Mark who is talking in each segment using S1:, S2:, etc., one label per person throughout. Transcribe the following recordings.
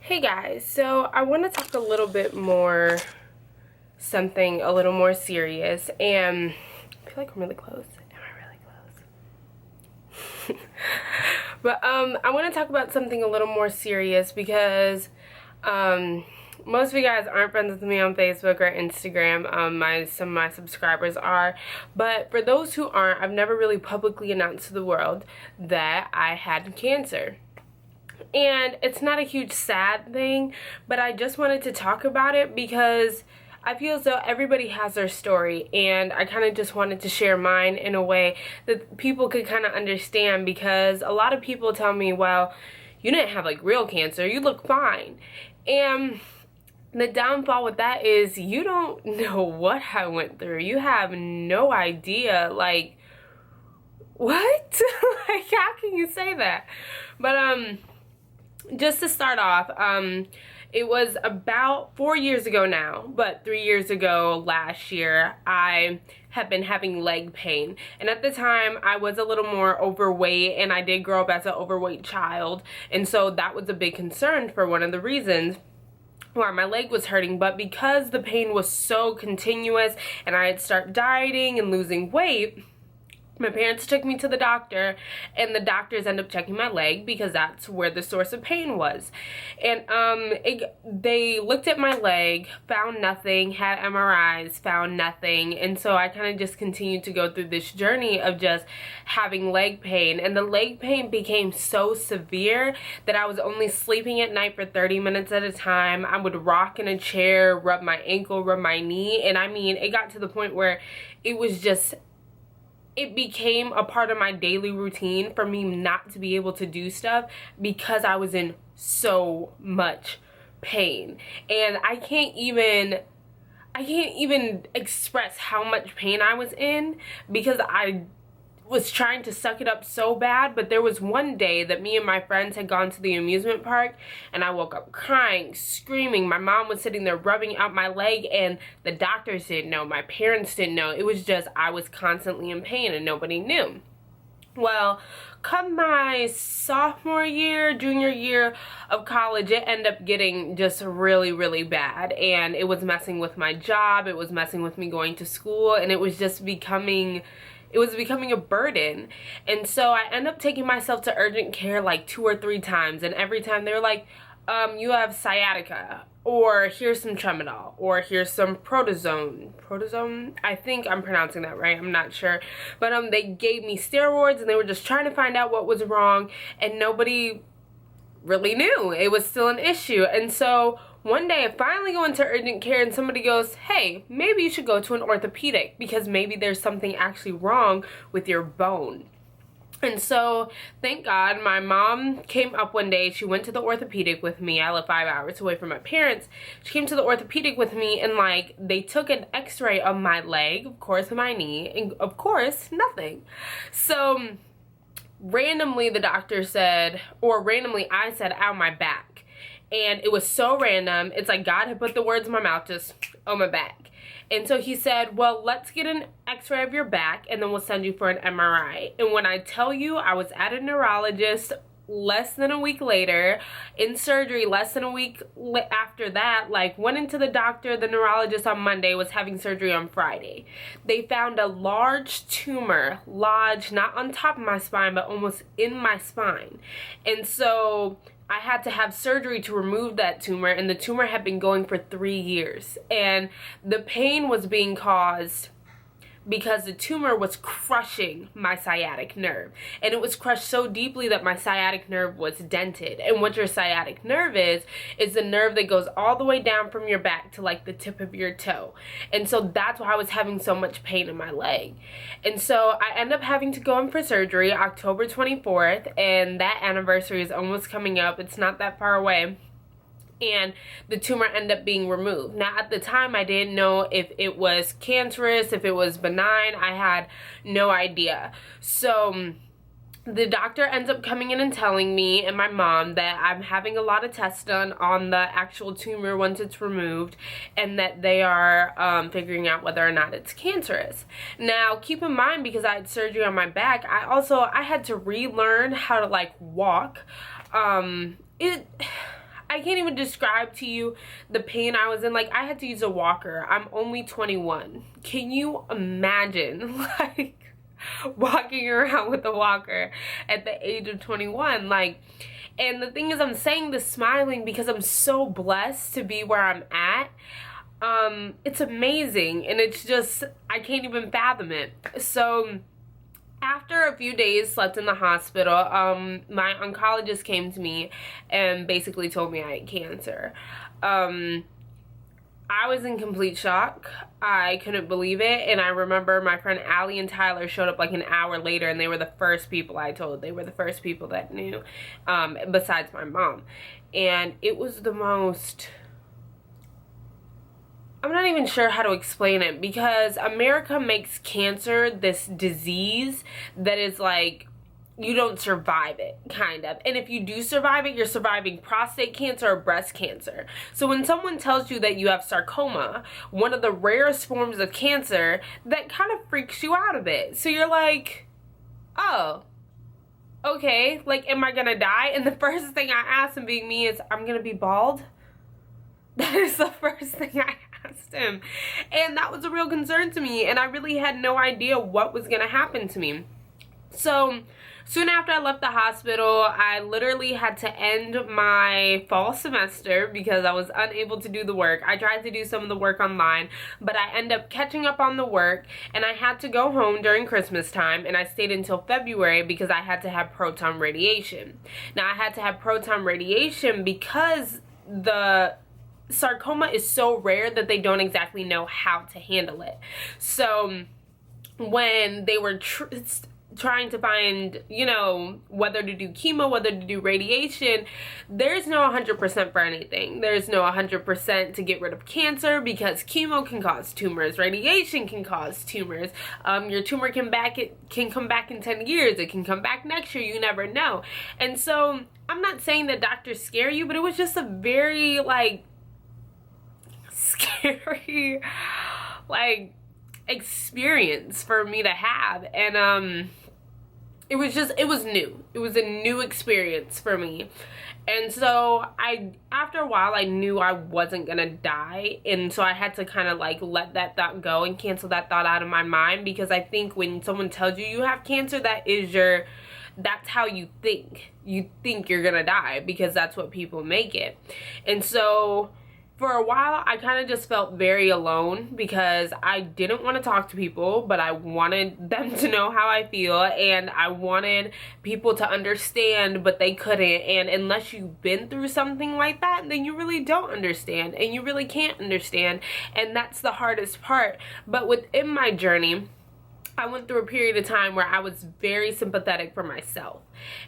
S1: Hey guys, so I want to talk a little bit more, something a little more serious, and I feel like I'm really close. Am I really close? But I want to talk about something a little more serious because most of you guys aren't friends with me on Facebook or Instagram. Some of my subscribers are, but for those who aren't, I've never really publicly announced to the world that I had cancer. And it's not a huge sad thing, but I just wanted to talk about it because I feel as though everybody has their story, and I kind of just wanted to share mine in a way that people could kind of understand, because a lot of people tell me, well, you didn't have like real cancer, you look fine. And the downfall with that is you don't know what I went through. You have no idea, like, what? Like, how can you say that? But just to start off, it was about 4 years ago now, but 3 years ago last year, I had been having leg pain. And at the time, I was a little more overweight, and I did grow up as an overweight child. And so that was a big concern for one of the reasons why my leg was hurting. But because the pain was so continuous and I had started dieting and losing weight, my parents took me to the doctor, and the doctors ended up checking my leg because that's where the source of pain was. And they looked at my leg, found nothing, had MRIs, found nothing. And so I kind of just continued to go through this journey of just having leg pain. And the leg pain became so severe that I was only sleeping at night for 30 minutes at a time. I would rock in a chair, rub my ankle, rub my knee. And I mean, it got to the point where it became a part of my daily routine for me not to be able to do stuff because I was in so much pain. And I can't even express how much pain I was in because I was trying to suck it up so bad. But there was one day that me and my friends had gone to the amusement park, and I woke up crying, screaming. My mom was sitting there rubbing out my leg, and the doctors didn't know, my parents didn't know. It was just I was constantly in pain and nobody knew. Well, come my sophomore year, junior year of college, it ended up getting just really, really bad. And it was messing with my job, it was messing with me going to school, and it was just becoming a burden. And so I ended up taking myself to urgent care like 2 or 3 times, and every time they were like, you have sciatica, or here's some Tramadol, or here's some Protozone, I think I'm pronouncing that right, I'm not sure. But they gave me steroids, and they were just trying to find out what was wrong, and nobody really knew. It was still an issue. And so one day I finally go into urgent care, and somebody goes, hey, maybe you should go to an orthopedic because maybe there's something actually wrong with your bone. And so, thank God, my mom came up one day. She went to the orthopedic with me. I live 5 hours away from my parents. She came to the orthopedic with me, and like, they took an x-ray of my leg, of course, my knee, and of course, nothing. So randomly the doctor said, or randomly I said, ow, my back. And it was so random. It's like God had put the words in my mouth, just, oh, my back. And so he said, well, let's get an x-ray of your back, and then we'll send you for an MRI. And when I tell you, I was at a neurologist less than a week later, in surgery less than a week after that, like went into the doctor, the neurologist on Monday, was having surgery on Friday. They found a large tumor, lodged not on top of my spine, but almost in my spine. And so I had to have surgery to remove that tumor, and the tumor had been going for 3 years. And the pain was being caused because the tumor was crushing my sciatic nerve. And it was crushed so deeply that my sciatic nerve was dented. And what your sciatic nerve is the nerve that goes all the way down from your back to like the tip of your toe. And so that's why I was having so much pain in my leg. And so I ended up having to go in for surgery October 24th, and that anniversary is almost coming up. It's not that far away. And the tumor ended up being removed. Now, at the time, I didn't know if it was cancerous, if it was benign. I had no idea. So the doctor ends up coming in and telling me and my mom that I'm having a lot of tests done on the actual tumor once it's removed, and that they are figuring out whether or not it's cancerous. Now, keep in mind, because I had surgery on my back, I had to relearn how to like walk. I I can't even describe to you the pain I was in. Like, I had to use a walker. I'm only 21. Can you imagine, like, walking around with a walker at the age of 21? Like, and the thing is, I'm saying this smiling because I'm so blessed to be where I'm at. It's amazing, and it's just, I can't even fathom it. So after a few days slept in the hospital, my oncologist came to me and basically told me I had cancer. I was in complete shock. I couldn't believe it. And I remember my friend Allie and Tyler showed up like an hour later, and they were the first people I told. They were the first people that knew, besides my mom. And it was the most, I'm not even sure how to explain it, because America makes cancer this disease that is like, you don't survive it, kind of. And if you do survive it, you're surviving prostate cancer or breast cancer. So when someone tells you that you have sarcoma, one of the rarest forms of cancer, that kind of freaks you out a bit. So you're like, oh, okay, like, am I gonna die? And the first thing I asked him, being me, is, I'm gonna be bald? That is the first thing I asked him. And that was a real concern to me, and I really had no idea what was gonna happen to me. So soon after I left the hospital, I literally had to end my fall semester because I was unable to do the work. I tried to do some of the work online, but I ended up catching up on the work, and I had to go home during Christmas time, and I stayed until February because I had to have proton radiation. Now, I had to have proton radiation because the sarcoma is so rare that they don't exactly know how to handle it. So when they were trying to find, you know, whether to do chemo, whether to do radiation, there's no 100% for anything. There's no 100% to get rid of cancer, because chemo can cause tumors, radiation can cause tumors. Your tumor can come back in 10 years, it can come back next year, you never know. And so I'm not saying that doctors scare you, but it was just a very, like, scary, like, experience for me to have. And it was new. It was a new experience for me. And so after a while, I knew I wasn't gonna die, and so I had to kind of like let that thought go and cancel that thought out of my mind, because I think when someone tells you you have cancer, that's how you think. You think you're gonna die because that's what people make it. And so for a while, I kind of just felt very alone, because I didn't want to talk to people, but I wanted them to know how I feel, and I wanted people to understand, but they couldn't. And unless you've been through something like that, then you really don't understand, and you really can't understand, and that's the hardest part. But within my journey, I went through a period of time where I was very sympathetic for myself,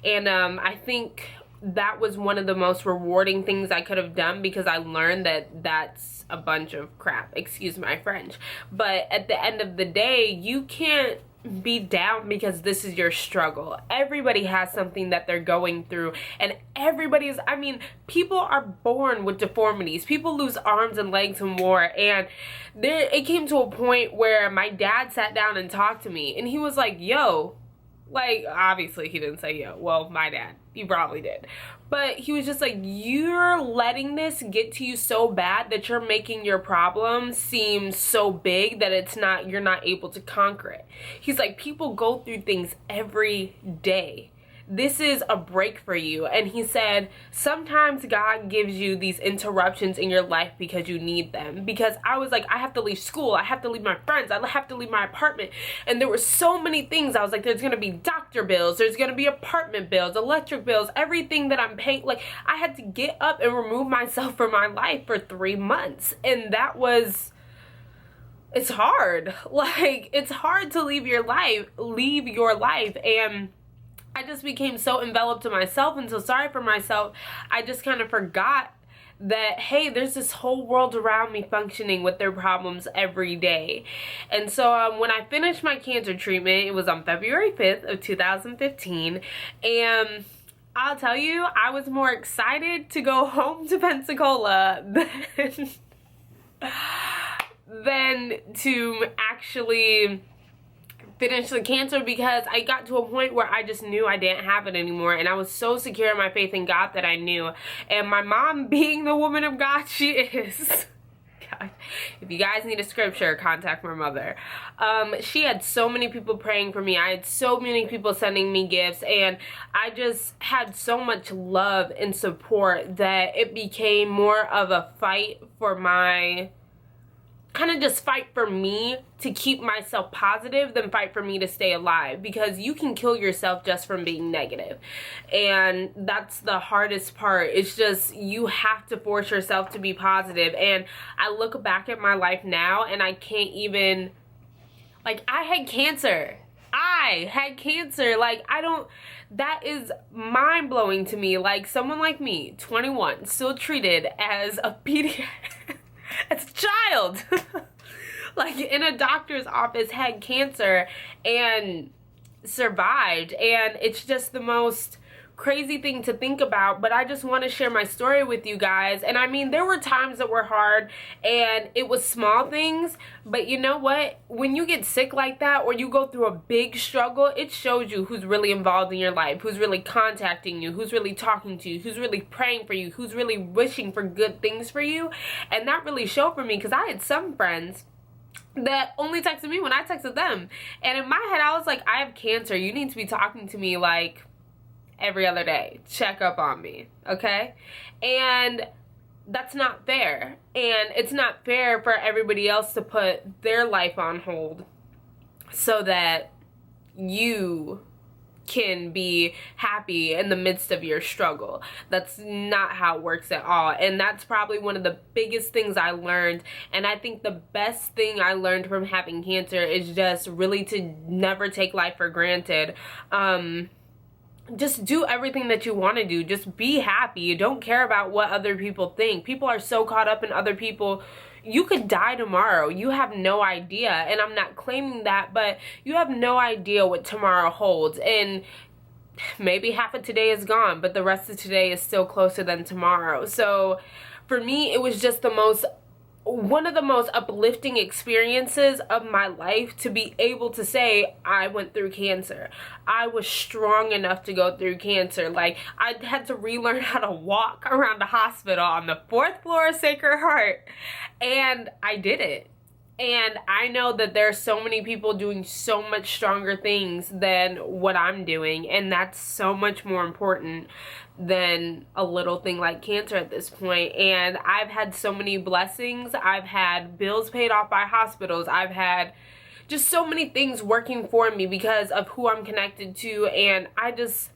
S1: and I think that was one of the most rewarding things I could have done, because I learned that that's a bunch of crap, excuse my French. But at the end of the day, you can't be down because this is your struggle. Everybody has something that they're going through, and I mean, people are born with deformities. People lose arms and legs in war, and it came to a point where my dad sat down and talked to me, and he was like, yo, like, obviously he didn't say yo, well, my dad, he probably did, but he was just like, you're letting this get to you so bad that you're making your problem seem so big that you're not able to conquer it. He's like, people go through things every day. This is a break for you. And he said, sometimes God gives you these interruptions in your life because you need them. Because I was like, I have to leave school, I have to leave my friends, I have to leave my apartment. And there were so many things. I was like, there's gonna be doctor bills, there's gonna be apartment bills, electric bills, everything that I'm paying. Like, I had to get up and remove myself from my life for 3 months. And it's hard. Like, it's hard to leave your life. And I just became so enveloped in myself and so sorry for myself. I just kind of forgot that, hey, there's this whole world around me functioning with their problems every day. And so when I finished my cancer treatment, it was on February 5th of 2015. And I'll tell you, I was more excited to go home to Pensacola than to actually finish the cancer because I got to a point where I just knew I didn't have it anymore, and I was so secure in my faith in God that I knew. And my mom, being the woman of God she is, God, if you guys need a scripture, contact my mother. She had so many people praying for me. I had so many people sending me gifts, and I just had so much love and support that it became more of a fight for my, kind of just fight for me to keep myself positive than fight for me to stay alive, because you can kill yourself just from being negative, and that's the hardest part. It's just you have to force yourself to be positive. And I look back at my life now and I can't even, like, I had cancer. Like, I don't, that is mind-blowing to me. Like, someone like me, 21, still treated as a pediatric as a child, like in a doctor's office, had cancer and survived. And it's just the most crazy thing to think about. But I just want to share my story with you guys. And I mean, there were times that were hard and it was small things, but you know what, when you get sick like that or you go through a big struggle, it shows you who's really involved in your life, who's really contacting you, who's really talking to you, who's really praying for you, who's really wishing for good things for you. And that really showed for me, because I had some friends that only texted me when I texted them, and in my head I was like, I have cancer, you need to be talking to me like every other day, check up on me, okay? And that's not fair. And it's not fair for everybody else to put their life on hold so that you can be happy in the midst of your struggle. That's not how it works at all. And that's probably one of the biggest things I learned. And I think the best thing I learned from having cancer is just really to never take life for granted. Just do everything that you want to do. Just be happy. You don't care about what other people think. People are so caught up in other people. You could die tomorrow. You have no idea. And I'm not claiming that, but you have no idea what tomorrow holds. And maybe half of today is gone, but the rest of today is still closer than tomorrow. So for me, it was just one of the most uplifting experiences of my life to be able to say I went through cancer. I was strong enough to go through cancer. Like, I had to relearn how to walk around the hospital on the 4th floor of Sacred Heart, and I did it. And I know that there are so many people doing so much stronger things than what I'm doing, and that's so much more important than a little thing like cancer at this point. And I've had so many blessings. I've had bills paid off by hospitals. I've had just so many things working for me because of who I'm connected to, and I just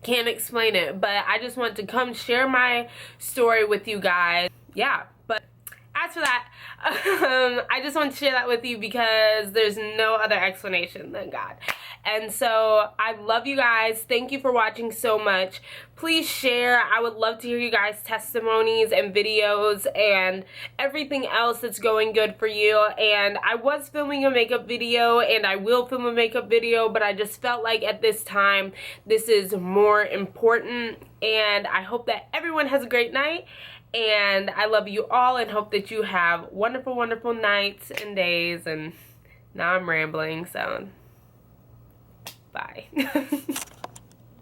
S1: can't explain it. But I just want to come share my story with you guys. Yeah, but as for that, I just want to share that with you because there's no other explanation than God. And so I love you guys. Thank you for watching so much. Please share. I would love to hear you guys' testimonies and videos and everything else that's going good for you. And I was filming a makeup video, and I will film a makeup video, but I just felt like at this time this is more important. And I hope that everyone has a great night. And I love you all and hope that you have wonderful, wonderful nights and days. And now I'm rambling, so bye.